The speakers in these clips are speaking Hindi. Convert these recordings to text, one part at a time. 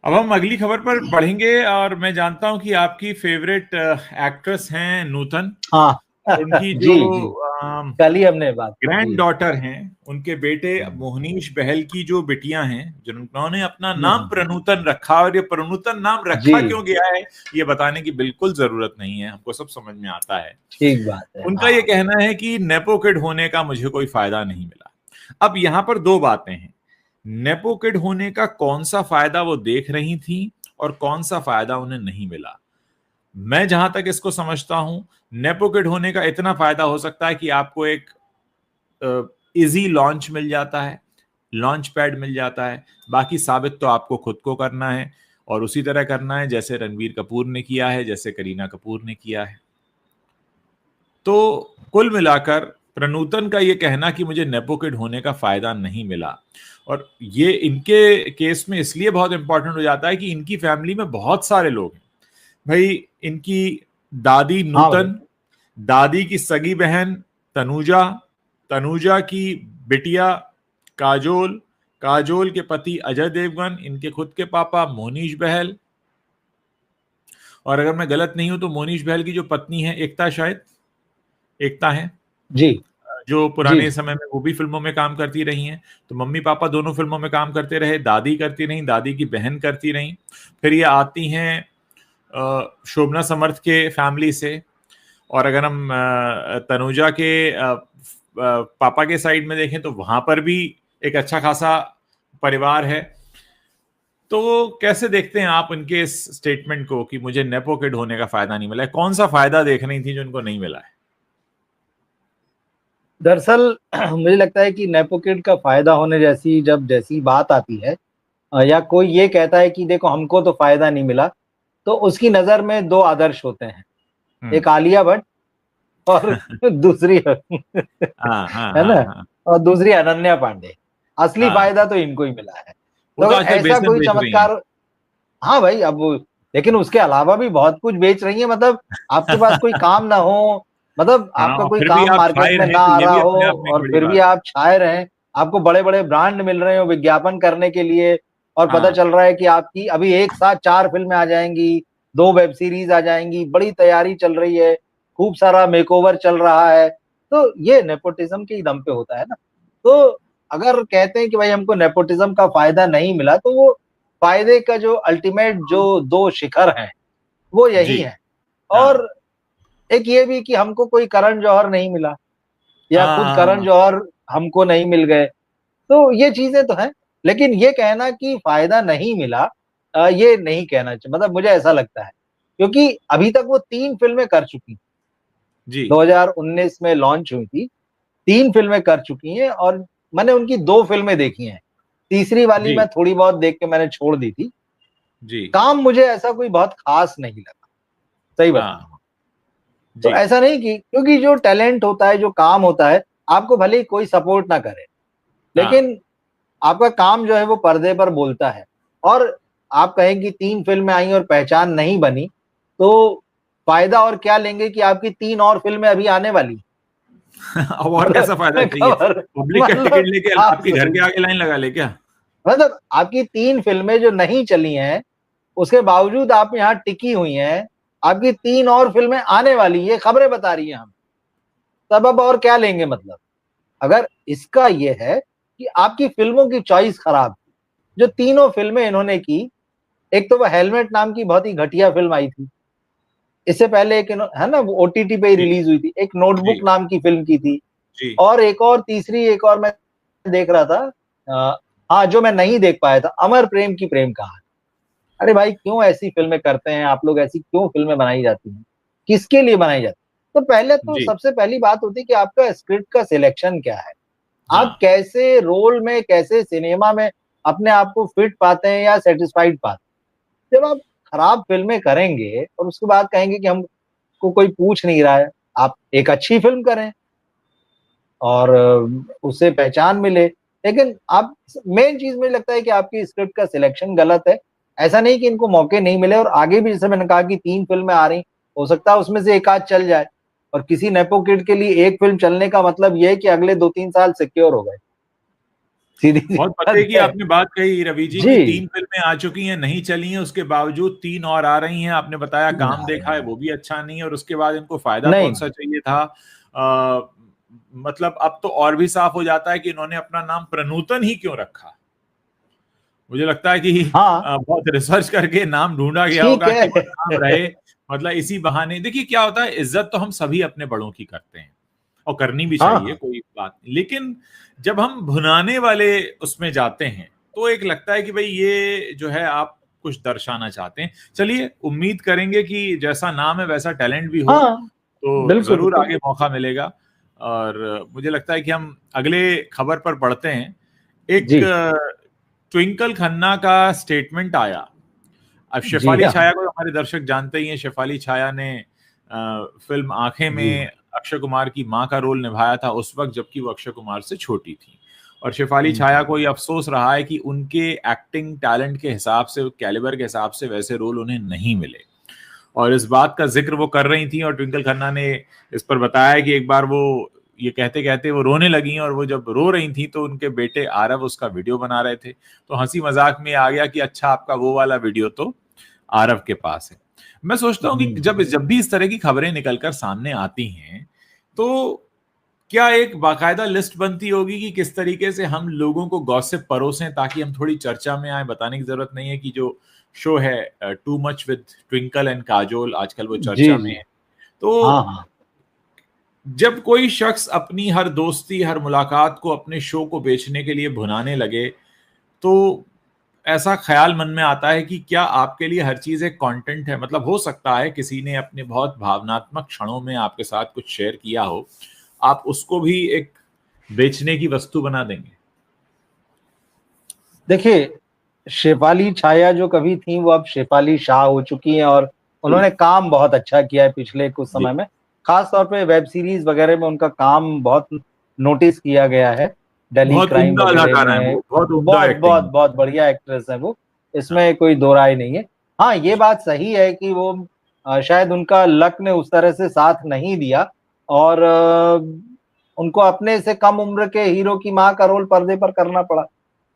अब हम अगली खबर पर बढ़ेंगे और मैं जानता हूं कि आपकी फेवरेट एक्ट्रेस हैं नूतन। हाँ। और उनकी जो जी जी, कल ही हमने बात की ग्रैंड जी। डॉटर हैं, उनके बेटे हम्म, मोहनीश बहल की जो बिटियां हैं, जिन्होंने अपना नाम हम्म, प्रनूतन रखा, और ये प्रनूतन नाम जी, रखा क्यों गया है ये बताने की बिल्कुल जरूरत नहीं है, हमको सब समझ में आता है। ठीक बात है, उनका ये हाँ। कहना है कि नेपो किड होने का मुझे कोई फायदा नहीं मिला। अब यहां पर दो बातें हैं, नेपो किड होने का कौन सा फायदा वो देख रही थी और कौन सा फायदा उन्हें नहीं मिला। मैं जहां तक इसको समझता हूं, नेपो किड होने का इतना फायदा हो सकता है कि आपको एक इजी लॉन्च मिल जाता है, लॉन्च पैड मिल जाता है। बाकी साबित तो आपको खुद को करना है, और उसी तरह करना है जैसे रणवीर कपूर ने किया है, जैसे करीना कपूर ने किया है। तो कुल मिलाकर प्रनूतन का यह कहना कि मुझे नेपो किड होने का फायदा नहीं मिला, और ये इनके केस में इसलिए बहुत इंपॉर्टेंट हो जाता है कि इनकी फैमिली में बहुत सारे लोग हैं भाई। इनकी दादी हाँ भाई। नूतन, दादी की सगी बहन तनुजा, तनुजा की बिटिया काजोल, काजोल के पति अजय देवगन, इनके खुद के पापा मोनीश बहल, और अगर मैं गलत नहीं हूं तो मोनीश बहल की जो पत्नी है एकता, शायद एकता है, जी जो जी पुराने जी। समय में वो भी फिल्मों में काम करती रही हैं। तो मम्मी पापा दोनों फिल्मों में काम करते रहे, दादी करती रही, दादी की बहन करती रही। फिर ये आती हैं शोभना समर्थ के फैमिली से। और अगर हम तनुजा के पापा के साइड में देखें तो वहां पर भी एक अच्छा खासा परिवार है। तो कैसे देखते हैं आप उनके इस स्टेटमेंट को कि मुझे नेपो किड होने का फायदा नहीं मिला है? कौन सा फायदा देख रही थी जो उनको नहीं मिला है? दरअसल मुझे लगता है कि नेपोकिड का फायदा होने जैसी जब जैसी बात आती है, या कोई ये कहता है कि देखो हमको तो फायदा नहीं मिला, तो उसकी नजर में दो आदर्श होते हैं। हम्म। एक आलिया भट्ट और दूसरी हाँ हाँ है हाँ ना, हाँ। और दूसरी अनन्या पांडे। असली हाँ, फायदा तो इनको ही मिला है। वो तो तो अगर आजकल ऐसा बेसन कोई बेच रही हैं। चमत्कार, हाँ भाई, अब लेकिन उसके अलावा भी बहुत कुछ बेच रही है। मतलब आपके पास कोई काम ना हो, मतलब हाँ, आपका और कोई फिर भी काम आप मार्केट छाए में रहे ना तो आ ये रहा भी हो, अपने आप में एक और बड़ी फिर भी बात आप छाए रहें, आपको बड़े बड़े ब्रांड मिल रहे हो विज्ञापन करने के लिए, और है। पता हाँ चल रहा है कि आपकी अभी एक साथ 4 फिल्में आ जाएंगी, 2 वेब सीरीज आ जाएंगी, बड़ी तैयारी चल रही है, खूब सारा मेकओवर चल रहा है। तो ये नेपोटिज्म के ही दम पे होता है ना। तो अगर कहते हैं कि भाई हमको नेपोटिज्म का फायदा नहीं मिला, तो वो फायदे का जो अल्टीमेट जो दो शिखर हैं वो जी। यही है। हाँ और एक ये भी कि हमको कोई करण जौहर नहीं मिला, या खुद करण हाँ जौहर हमको नहीं मिल गए। तो ये चीजें तो हैं। लेकिन ये कहना कि फायदा नहीं मिला, ये नहीं कहना चाहिए, मतलब मुझे ऐसा लगता है, क्योंकि अभी तक वो 3 फिल्में कर चुकी, जी 2019 में लॉन्च हुई थी, 3 फिल्में कर चुकी हैं, और मैंने उनकी 2 फिल्में देखी हैं। तीसरी वाली जी मैं थोड़ी बहुत देख के मैंने छोड़ दी थी। जी। काम मुझे ऐसा कोई बहुत खास नहीं लगा, सही बताऊं हाँ तो। जी। ऐसा नहीं कि क्योंकि जो टैलेंट होता है, जो काम होता है, आपको भले ही कोई सपोर्ट ना करे, हाँ लेकिन आपका काम जो है वो पर्दे पर बोलता है। और आप कहें कि 3 फिल्में आई और पहचान नहीं बनी, तो फायदा और क्या लेंगे कि आपकी 3 और फिल्में अभी आने वाली। अब और कैसा फायदा चाहिए? खबर, पब्लिक का टिकट मतलब लेके आप आपके घर के आगे लाइन लगा ले क्या? मतलब आपकी 3 फिल्में जो नहीं चली हैं, उसके बावजूद आप यहाँ टिकी हुई हैं। आपकी 3 और फिल्में आने वाली, ये खबरें बता रही हैं हम। तब अब और क्या लेंगे मतलब। अगर इसका ये है कि आपकी फिल्मों की चॉइस खराब थी, जो तीनों फिल्में इन्होंने की। एक तो वो हेलमेट नाम की बहुत ही घटिया फिल्म आई थी, इससे पहले एक है ना, वो ओटीटी पे ही जी रिलीज हुई थी। एक जी नोटबुक नाम की फिल्म की थी, जी। और एक और तीसरी एक और मैं देख रहा था, हाँ, जो मैं नहीं देख पाया था, अमर प्रेम की प्रेम कहानी। अरे भाई, क्यों ऐसी फिल्में करते हैं आप लोग? ऐसी क्यों फिल्में बनाई जाती हैं? किसके लिए बनाई जाती है? तो पहले तो जी। सबसे पहली बात होती है कि आपका स्क्रिप्ट का सिलेक्शन क्या है। आप हाँ कैसे रोल में, कैसे सिनेमा में अपने आप को फिट पाते हैं या सेटिस्फाइड पाते हैं। जब आप खराब फिल्में करेंगे और उसके बाद कहेंगे कि हमको कोई पूछ नहीं रहा है, आप एक अच्छी फिल्म करें और उससे पहचान मिले। लेकिन आप, मेन चीज मुझे लगता है कि आपकी स्क्रिप्ट का सिलेक्शन गलत है। ऐसा नहीं कि इनको मौके नहीं मिले, और आगे भी जैसे मैंने कहा कि 3 फिल्में आ रही, हो सकता है उसमें से एक आध चल जाए। और किसी नेपो किड के लिए एक फिल्म चलने का मतलब ये है कि अगले 2-3 साल सिक्योर हो गए। सीधी सी बहुत बात पते की है। आपने बात कही रवि जी की जी 3 फिल्में आ चुकी हैं, नहीं चली हैं, उसके बावजूद 3 और आ रही हैं। आपने बताया काम देखा है वो भी अच्छा नहीं है, और उसके बाद इनको फायदा नहीं कौन सा चाहिए था। मतलब अब तो और भी साफ हो जाता है कि इन्होंने अपना नाम प्रनूतन ही क्यों रखा। मुझे लगता है कि हाँ बहुत रिसर्च करके नाम ढूंढा गया ठीक होगा कि वो है। नाम रहे। मतलब इसी बहाने देखिए क्या होता है, इज्जत तो हम सभी अपने बड़ों की करते हैं और करनी भी हाँ चाहिए, हाँ कोई बात नहीं, लेकिन जब हम भुनाने वाले उसमें जाते हैं तो एक लगता है कि भाई ये जो है आप कुछ दर्शाना चाहते हैं। चलिए उम्मीद करेंगे कि जैसा नाम है वैसा टैलेंट भी हो, हाँ तो बिल्कुल जरूर बिल्कुल। आगे मौका मिलेगा। और मुझे लगता है कि हम अगले खबर पर बढ़ते हैं। एक जी ट्विंकल खन्ना का स्टेटमेंट आया। अब जी शेफाली हाँ छाया को हमारे दर्शक जानते ही हैं। शेफाली छाया ने फिल्म आंखें जी में अक्षय कुमार की मां का रोल निभाया था उस वक्त जबकि वो अक्षय कुमार से छोटी थी। और शेफाली छाया को ये अफसोस रहा है कि उनके एक्टिंग टैलेंट के हिसाब से, कैलिबर के हिसाब से वैसे रोल उन्हें नहीं मिले। और इस बात का जिक्र वो कर रही थी और ट्विंकल खन्ना ने इस पर बताया कि एक बार वो ये कहते कहते वो रोने लगी, और वो जब रो रही थी तो उनके बेटे आरव उसका वीडियो बना रहे थे। तो हंसी मजाक में आ गया कि अच्छा आपका वो वाला वीडियो तो आरव के पास है। मैं सोचता हूं कि जब जब भी इस तरह की खबरें निकलकर सामने आती हैं तो क्या एक बाकायदा लिस्ट बनती होगी कि किस तरीके से हम लोगों को गॉसिप परोसें ताकि हम थोड़ी चर्चा में आए। बताने की जरूरत नहीं है कि जो शो है too much with twinkle and Kajol, आजकल वो जी चर्चा में जी है। तो हाँ हाँ जब कोई शख्स अपनी हर दोस्ती, हर मुलाकात को अपने शो को बेचने के लिए भुनाने लगे, तो ऐसा ख्याल मन में आता है कि क्या आपके लिए हर चीज एक कंटेंट है। मतलब हो सकता है किसी ने अपने बहुत भावनात्मक क्षणों में आपके साथ कुछ शेयर किया हो, आप उसको भी एक बेचने की वस्तु बना देंगे। देखिए, शेफाली छाया जो कभी थी वो अब शेफाली शाह हो चुकी हैं, और जी उन्होंने काम बहुत अच्छा किया है पिछले कुछ जी। समय में। खास तौर पे वेब सीरीज वगैरह में उनका काम बहुत नोटिस किया गया है, दिल्ली बहुत क्राइम उम्दा वगैरह अदाकारा है में। वो, बहुत उम्दा बहुत बहुत एक्टिंग। बहुत बढ़िया एक्ट्रेस है वो, हाँ इसमें कोई दो राय नहीं है। हाँ, ये बात सही है कि वो शायद उनका लक ने उस तरह से साथ नहीं दिया, और उनको अपने से कम उम्र के हीरो की माँ का रोल पर्दे पर करना पड़ा,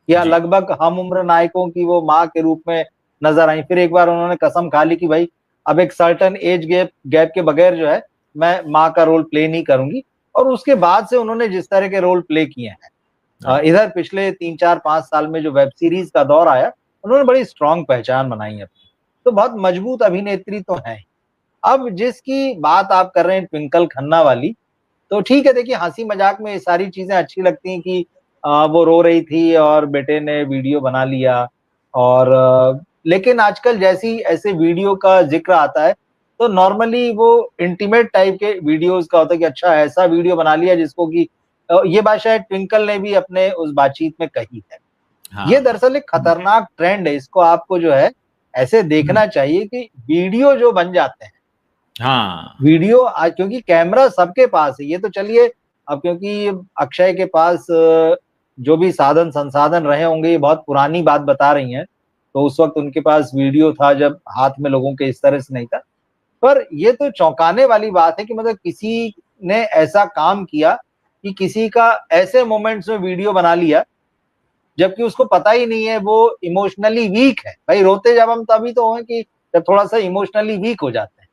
या जी लगभग हम उम्र नायकों की वो माँ के रूप में नजर आई। फिर एक बार उन्होंने कसम खा ली कि भाई अब एक सर्टन एज गैप गैप के बगैर जो है मैं माँ का रोल प्ले नहीं करूंगी। और उसके बाद से उन्होंने जिस तरह के रोल प्ले किए हैं, हाँ इधर पिछले 3 4 5 साल में जो वेब सीरीज का दौर आया, उन्होंने बड़ी स्ट्रांग पहचान बनाई है अपनी। तो बहुत मजबूत अभिनेत्री तो है। अब जिसकी बात आप कर रहे हैं ट्विंकल खन्ना वाली, तो ठीक है, देखिए हंसी मजाक में ये सारी चीजें अच्छी लगती हैं कि वो रो रही थी और बेटे ने वीडियो बना लिया। और लेकिन आजकल जैसी ऐसे वीडियो का जिक्र आता है, तो नॉर्मली वो इंटीमेट टाइप के वीडियोस का होता है कि अच्छा ऐसा वीडियो बना लिया जिसको कि ये बात शायद ट्विंकल ने भी अपने उस बातचीत में कही है। ये हाँ। दरअसल एक खतरनाक ट्रेंड है, इसको आपको जो है ऐसे देखना चाहिए कि वीडियो जो बन जाते हैं, हाँ वीडियो आज क्योंकि कैमरा सबके पास है, ये तो चलिए अब क्योंकि अक्षय के पास जो भी साधन संसाधन रहे होंगे ये बहुत पुरानी बात बता रही हैं, तो उस वक्त उनके पास वीडियो था जब हाथ में लोगों के इस तरह से नहीं था। पर ये तो चौंकाने वाली बात है कि मतलब किसी ने ऐसा काम किया कि किसी का ऐसे मोमेंट्स में वीडियो बना लिया जबकि उसको पता ही नहीं है वो इमोशनली वीक है। भाई रोते जब हम तभी तो हैं कि जब थोड़ा सा इमोशनली वीक हो जाते हैं,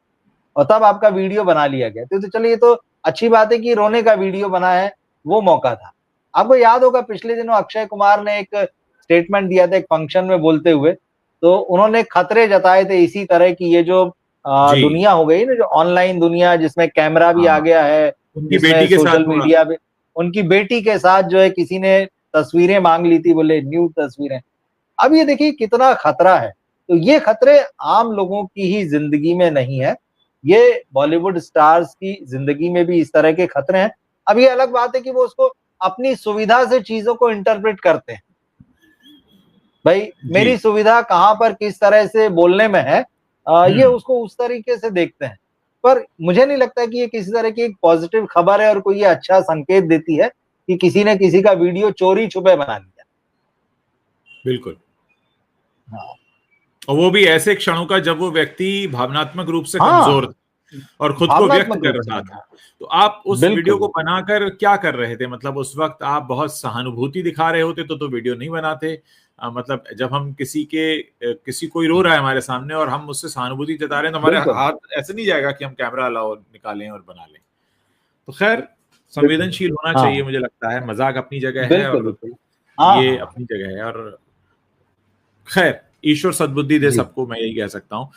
और तब आपका वीडियो बना लिया गया। तो चलिए, ये तो अच्छी बात है कि रोने का वीडियो बना है, वो मौका था। आपको याद होगा पिछले दिनों अक्षय कुमार ने एक स्टेटमेंट दिया था एक फंक्शन में बोलते हुए, तो उन्होंने खतरे जताए थे इसी तरह की ये जो जी। दुनिया हो गई ना, जो ऑनलाइन दुनिया जिसमें कैमरा भी आ हाँ, गया है, उनकी जिसमें बेटी के सोशल साथ हुआ। मीडिया भी। उनकी बेटी के साथ जो है किसी ने तस्वीरें मांग ली थी, बोले न्यू तस्वीरें। अब ये देखिए कितना खतरा है। तो ये खतरे आम लोगों की ही जिंदगी में नहीं है, ये बॉलीवुड स्टार्स की जिंदगी में भी इस तरह के खतरे हैं। अब ये अलग बात है कि वो उसको अपनी सुविधा से चीजों को इंटरप्रेट करते हैं। भाई जी मेरी सुविधा कहाँ पर किस तरह से बोलने में है, ये हम्म। उसको उस तरीके से देखते हैं। पर मुझे नहीं लगता कि ये किसी तरह की एक पॉजिटिव खबर है और कोई ये अच्छा संकेत देती है कि किसी ने किसी का वीडियो चोरी छुपे बना लिया। बिल्कुल। हाँ और वो भी ऐसे क्षणों का जब वो व्यक्ति भावनात्मक रूप से कमजोर हाँ था। और खुद को व्यक्त भावनात्मक कर रूप से रहा बना। था। तो आप उस वीडियो बिल्कुल, को बनाकर क्या कर रहे थे? मतलब उस वक्त आप बहुत सहानुभूति दिखा रहे होते तो वीडियो नहीं बनाते। मतलब जब हम किसी कोई रो रहा है हमारे सामने और हम उससे सहानुभूति जता रहे हैं तो हमारे बिल्कुल, हाथ ऐसे नहीं जाएगा कि हम कैमरा लाओ निकालें और बना लें। तो खैर बिल्कुल। संवेदनशील होना चाहिए, हाँ, मुझे लगता है। मजाक अपनी जगह है बिल्कुल, और बिल्कुल। हाँ, ये हाँ। अपनी जगह है, और खैर ईश्वर सद्बुद्धि दे जी। सबको, मैं यही कह सकता हूँ।